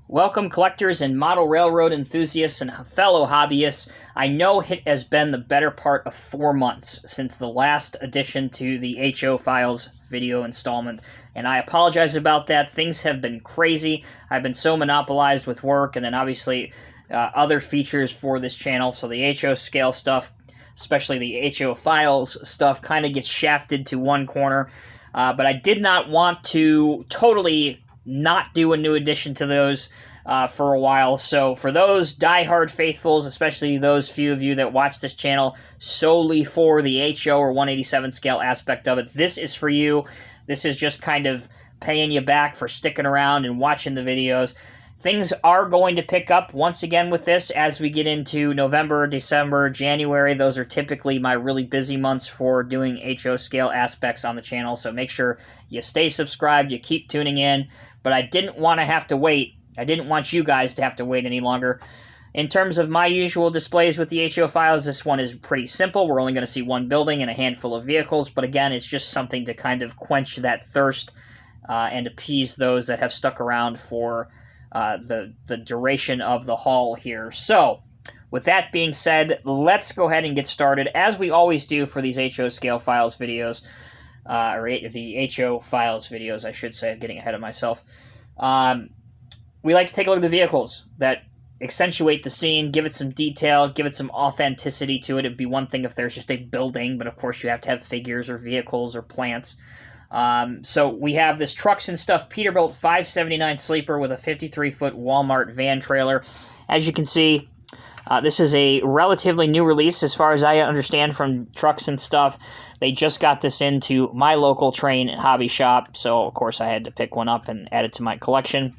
Welcome, collectors and model railroad enthusiasts and fellow hobbyists. I know it has been the better part of 4 months since the last addition to the HO Files video installment, and I apologize about that. Things have been crazy. I've been so monopolized with work, and then obviously other features for this channel, so the HO scale stuff, especially the HO Files stuff, kind of gets shafted to one corner, but I did not want to totally not do a new addition to those for a while. So for those die-hard faithfuls, especially those few of you that watch this channel solely for the HO or 187 scale aspect of it, this is for you. This is just kind of paying you back for sticking around and watching the videos. Things are going to pick up once again with this as we get into November, December, January. Those are typically my really busy months for doing HO scale aspects on the channel, so make sure you stay subscribed, you keep tuning in. But I didn't want to have to wait. I didn't want you guys to have to wait any longer. In terms of my usual displays with the HO Files, this one is pretty simple. We're only going to see one building and a handful of vehicles, but again, it's just something to kind of quench that thirst and appease those that have stuck around for the duration of the haul here. So, with that being said, let's go ahead and get started, as we always do for these HO Scale Files videos. Or the HO Files videos, I should say. I'm getting ahead of myself. We like to take a look at the vehicles that accentuate the scene, give it some detail, give it some authenticity to it. It'd be one thing if there's just a building, but of course you have to have figures or vehicles or plants. So we have this Trucks and Stuff Peterbilt 579 sleeper with a 53-foot Walmart van trailer. As you can see, this is a relatively new release as far as I understand from Trucks and Stuff. They just got this into my local train hobby shop, so of course I had to pick one up and add it to my collection.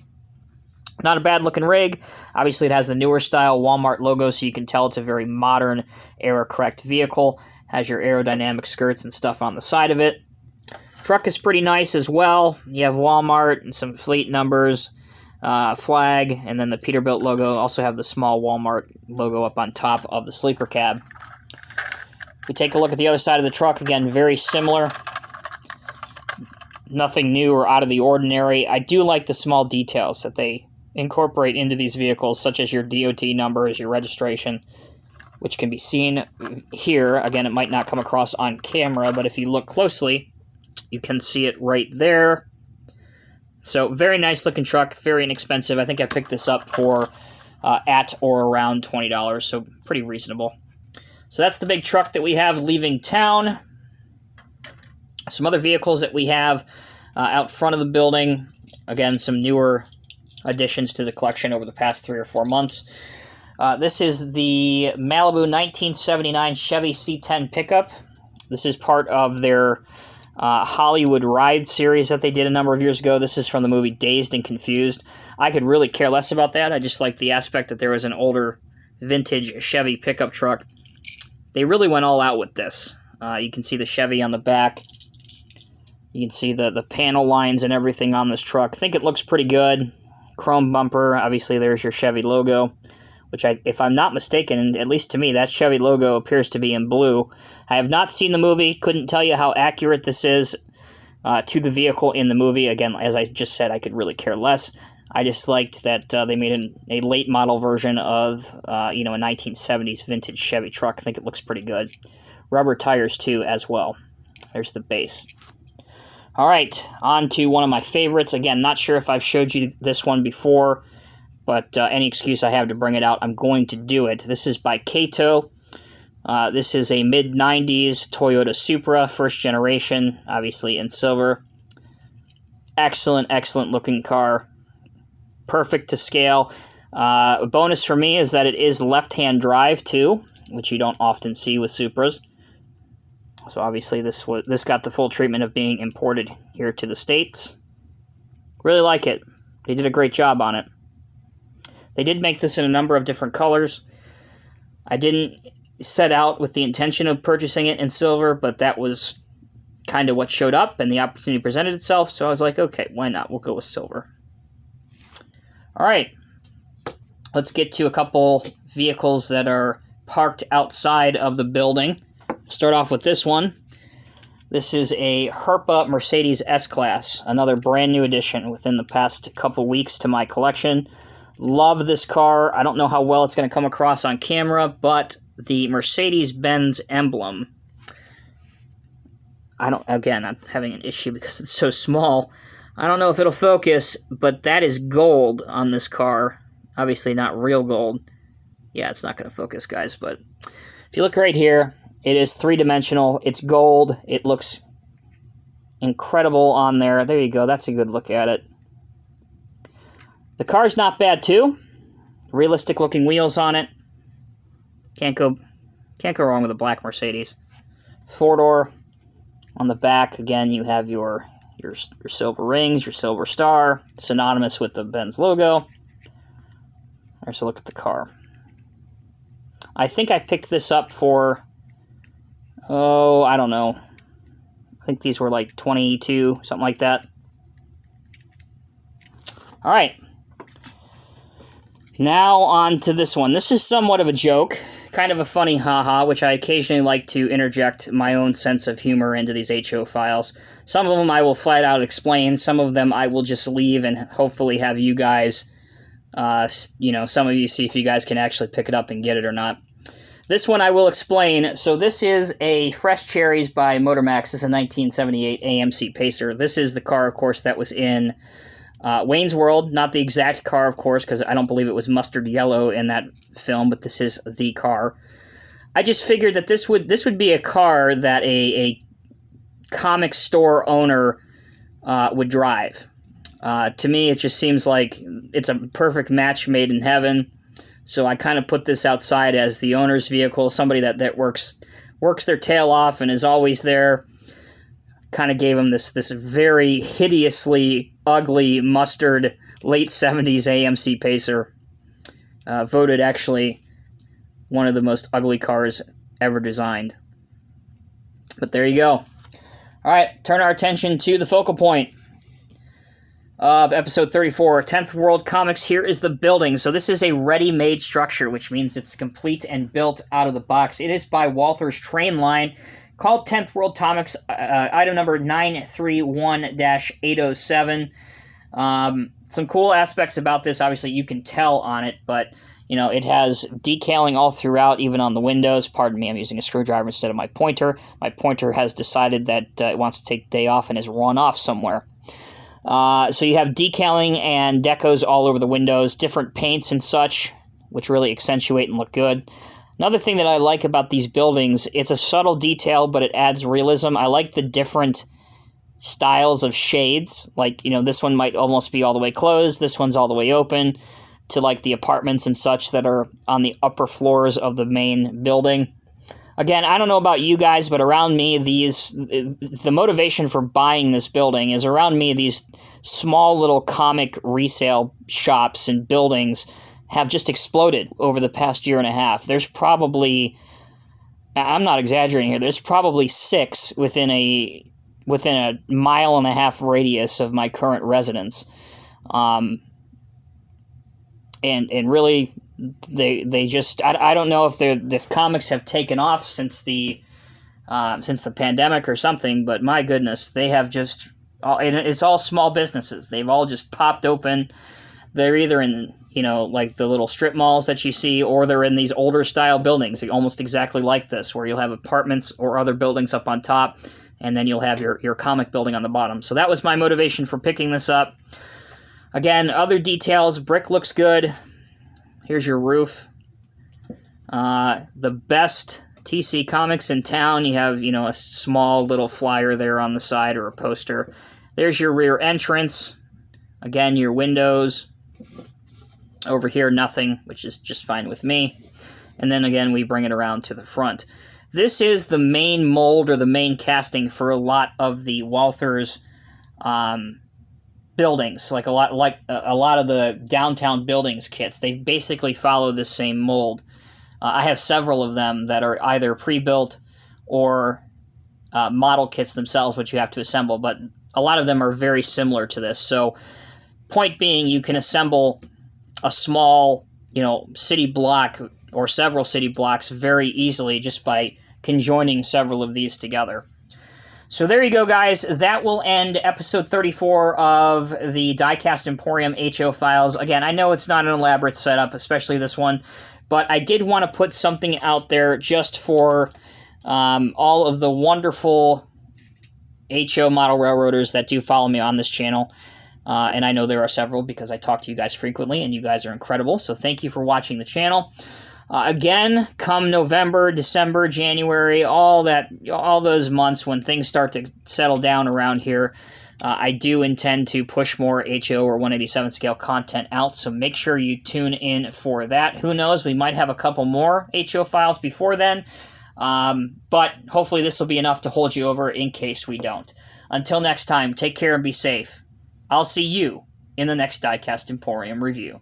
Not a bad looking rig. Obviously it has the newer style Walmart logo, so you can tell it's a very modern, era-correct vehicle. Has your aerodynamic skirts and stuff on the side of it. Truck is pretty nice as well. You have Walmart and some fleet numbers, flag, and then the Peterbilt logo. Also have the small Walmart logo up on top of the sleeper cab. If we take a look at the other side of the truck, again, very similar. Nothing new or out of the ordinary. I do like the small details that they incorporate into these vehicles, such as your DOT numbers, your registration, which can be seen here. Again, it might not come across on camera, but if you look closely, you can see it right there. So, very nice looking truck, very inexpensive. I think I picked this up for at or around $20, so pretty reasonable. So that's the big truck that we have leaving town. Some other vehicles that we have out front of the building. Again, some newer additions to the collection over the past 3 or 4 months. This is the Malibu 1979 Chevy C10 pickup. This is part of their Hollywood Ride series that they did a number of years ago. This is from the movie Dazed and Confused. I could really care less about that. I just like the aspect that there was an older vintage Chevy pickup truck. They really went all out with this. You can see the Chevy on the back. You can see the panel lines and everything on this truck. I think it looks pretty good. Chrome bumper. Obviously, there's your Chevy logo, which, if I'm not mistaken, at least to me, that Chevy logo appears to be in blue. I have not seen the movie. Couldn't tell you how accurate this is to the vehicle in the movie. Again, as I just said, I could really care less. I just liked that they made a late model version of a 1970s vintage Chevy truck. I think it looks pretty good. Rubber tires, too, as well. There's the base. All right, on to one of my favorites. Again, not sure if I've showed you this one before, but any excuse I have to bring it out, I'm going to do it. This is by Kato. This is a mid-90s Toyota Supra, first generation, obviously in silver. Excellent, excellent looking car. Perfect to scale. A bonus for me is that it is left-hand drive, too, which you don't often see with Supras. So obviously this got the full treatment of being imported here to the States. Really like it. They did a great job on it. They did make this in a number of different colors. I didn't set out with the intention of purchasing it in silver, but that was kind of what showed up, and the opportunity presented itself, so I was like, okay, why not? We'll go with silver. All right. Let's get to a couple vehicles that are parked outside of the building. Start off with this one. This is a Herpa Mercedes S-Class, another brand new addition within the past couple weeks to my collection. Love this car. I don't know how well it's going to come across on camera, but the Mercedes-Benz emblem, I'm having an issue because it's so small. I don't know if it'll focus, but that is gold on this car. Obviously not real gold. Yeah, it's not going to focus, guys, but if you look right here, it is three-dimensional. It's gold. It looks incredible on there. There you go. That's a good look at it. The car's not bad, too. Realistic-looking wheels on it. Can't go wrong with a black Mercedes. Four-door. On the back, again, you have your silver rings, your silver star, synonymous with the Benz logo. There's a look at the car. I think I picked this up for, I don't know. I think these were like 22, something like that. All right. Now on to this one. This is somewhat of a joke, kind of a funny haha, which I occasionally like to interject my own sense of humor into these HO files. Some of them I will flat out explain. Some of them I will just leave and hopefully have you guys, some of you see if you guys can actually pick it up and get it or not. This one I will explain. So this is a Fresh Cherries by Motormax. This is a 1978 AMC Pacer. This is the car, of course, that was in Wayne's World. Not the exact car, of course, because I don't believe it was mustard yellow in that film, but this is the car. I just figured that this would be a car that a comic store owner would drive. To me, it just seems like it's a perfect match made in heaven. So I kind of put this outside as the owner's vehicle, somebody that works their tail off and is always there. Kind of gave him this very hideously ugly mustard late 70s AMC Pacer. Voted actually one of the most ugly cars ever designed. But there you go. All right, turn our attention to the focal point of episode 34, 10th World Comics. Here is the building. So this is a ready-made structure, which means it's complete and built out of the box. It is by Walther's Train Line, called 10th World Comics, item number 931-807. Some cool aspects about this, obviously you can tell on it, but it has decaling all throughout, even on the windows. Pardon me, I'm using a screwdriver instead of my pointer. My pointer has decided that it wants to take the day off and has run off somewhere. So you have decaling and decos all over the windows, different paints and such, which really accentuate and look good. Another thing that I like about these buildings, it's a subtle detail, but it adds realism. I like the different styles of shades. Like, this one might almost be all the way closed, this one's all the way open, to like the apartments and such that are on the upper floors of the main building. Again, I don't know about you guys, but around me, the motivation for buying this building is around me, these small little comic resale shops and buildings have just exploded over the past year and a half. There's probably, I'm not exaggerating here, there's probably 6 within a mile and a half radius of my current residence. And really, they just, I don't know if the comics have taken off since the pandemic or something, but my goodness, they have just, it's all small businesses. They've all just popped open. They're either in, like the little strip malls that you see, or they're in these older style buildings, almost exactly like this, where you'll have apartments or other buildings up on top, and then you'll have your comic building on the bottom. So that was my motivation for picking this up. Again, other details, brick looks good. Here's your roof. The best TC Comics in town. You have, a small little flyer there on the side or a poster. There's your rear entrance. Again, your windows. Over here, nothing, which is just fine with me. And then again, we bring it around to the front. This is the main mold or the main casting for a lot of the Walther's buildings, like a lot of the downtown buildings kits. They basically follow the same mold. I have several of them that are either pre-built or model kits themselves, which you have to assemble, but a lot of them are very similar to this. So, point being, you can assemble a small, city block or several city blocks very easily just by conjoining several of these together. So there you go, guys. That will end episode 34 of the Diecast Emporium HO files. Again, I know it's not an elaborate setup, especially this one, but I did want to put something out there just for all of the wonderful HO model railroaders that do follow me on this channel. And I know there are several because I talk to you guys frequently, and you guys are incredible. So thank you for watching the channel. Again, come November, December, January, all those months when things start to settle down around here, I do intend to push more HO or 187 scale content out, so make sure you tune in for that. Who knows, we might have a couple more HO files before then, but hopefully this will be enough to hold you over in case we don't. Until next time, take care and be safe. I'll see you in the next Diecast Emporium review.